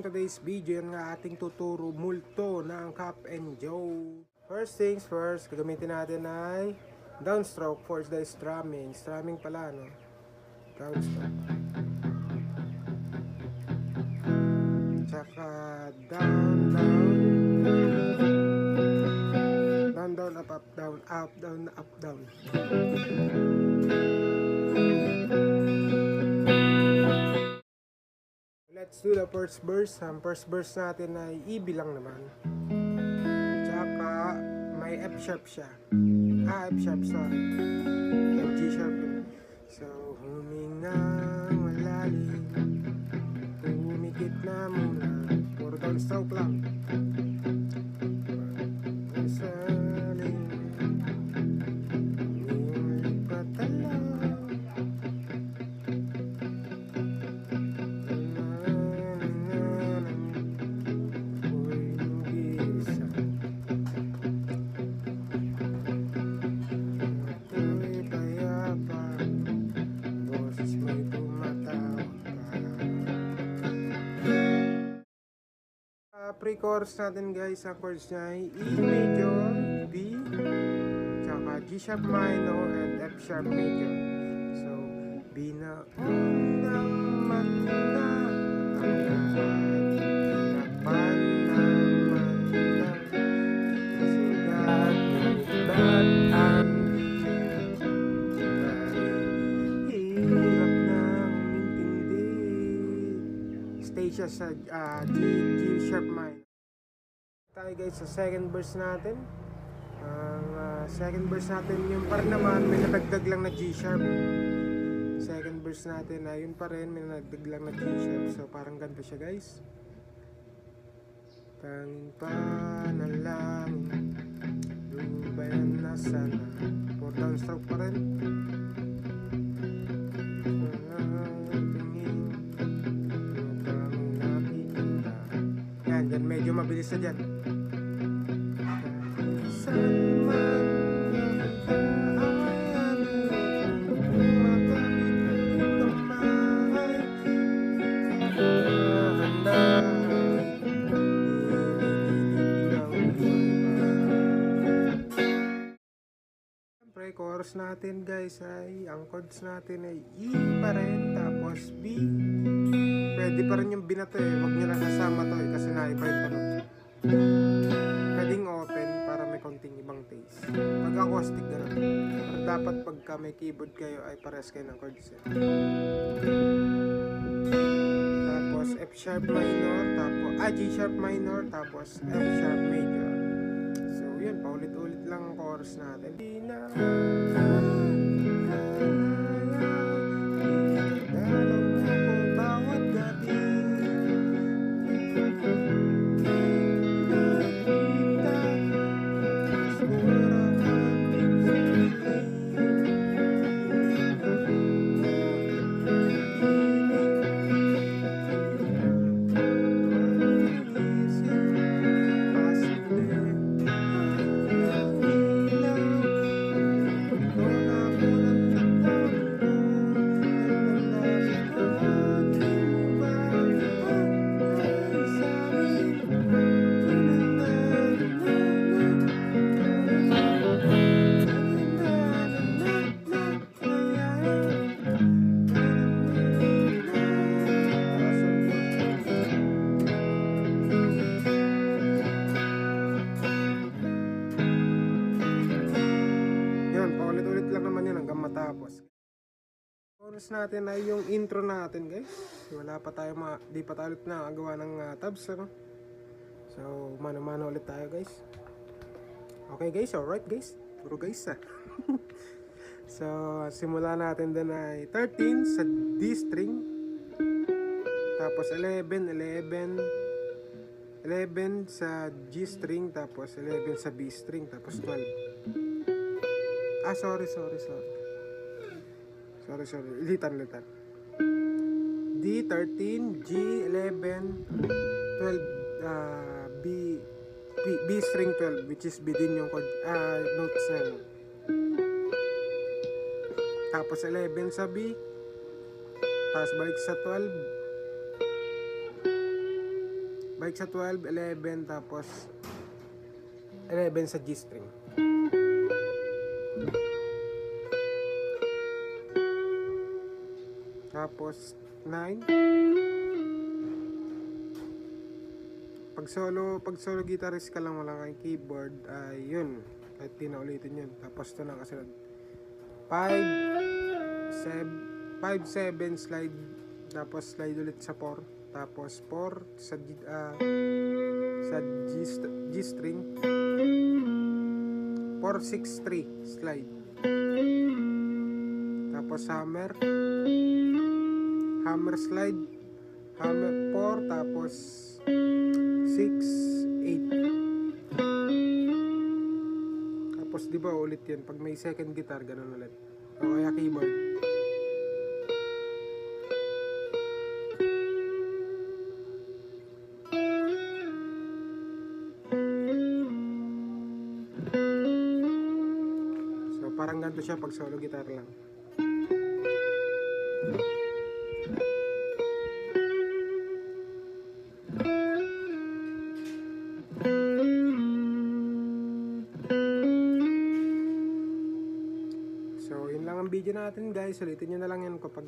naman today's video nga ating tuturo multo ng Cap and Joe. First things first, gagamitin natin ay downstroke for the strumming. Strumming pala, no? Downstroke. Tsaka down, down. Down, down, up, up, down, up, down, up, down. Let's do the first verse. Ang first verse natin ay E lang naman. Tsaka may F sharp siya. F sharp, sorry. G sharp yun. So, humingang malalim, humikit na muna. Puro downstroke lang. Masaling nilipat lang. Pre-chorus natin guys, ang chords niya ay E major, B, tsaka G sharp minor, and F sharp major. So, B na unang manda, ang hinapan naman lang, sugat nagdaan, hirap na umintindi. Stay siya sa G sharp minor. Tayo guys sa second verse natin. Ang second verse natin yung pa rin naman, may nadagdag lang na G sharp. Second verse natin yun pa rin, may nadagdag lang na G sharp. So parang ganito siya guys. Tanging panalangin, lubayan na sana. For downstroke pa rin. Yan, medyo mabilis na dyan. Siyempre, chorus natin guys ay, ang chords natin ay E pa rin, tapos B. Pwede pa rin yung B na to eh, wag nyo lang kasama to eh, kasi naiba yung tunog. Pwedeng open para may konting ibang taste. Pag acoustic gano'n. Pero dapat pagka may keyboard kayo ay pares kayo ng chords eh. Tapos F sharp minor, tapos G sharp minor, tapos F sharp major. So yun, paulit-ulit lang ang chorus natin. Chorus natin ay yung intro natin guys. Wala pa tayo di pa tayo ulit nakagawa ng tabs ano? So mano-mano ulit tayo guys. Okay guys, alright guys. Puro guys So simula natin din ay 13 sa D string, tapos 11 sa G string, tapos 11 sa B string, tapos 12. Sorry. Litan. D, 13, G, 11, 12, B string 12, which is B din yung notes na yun. Tapos 11 sa B, tapos balik sa 12, balik sa 12, 11, tapos 11 sa G string. Tapos 9. Pag solo guitarist ka lang, wala kang keyboard, ay yun, kahit di na ulitin yun. Tapos ito na kasunod, 5, 7 slide, tapos slide ulit sa 4, tapos 4 sa G string, 4, 6, 3 slide, tapos hammer slide, hammer 4, tapos 6, 8. Tapos di ba ulit yan pag may second guitar, ganun ulit, o kaya keyboard. So parang ganito siya pag solo guitar lang. So yun lang ang video natin guys. Ulitin nyo na lang yan kapag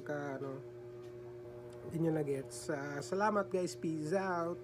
hindi nyo na gets. Salamat guys, peace out.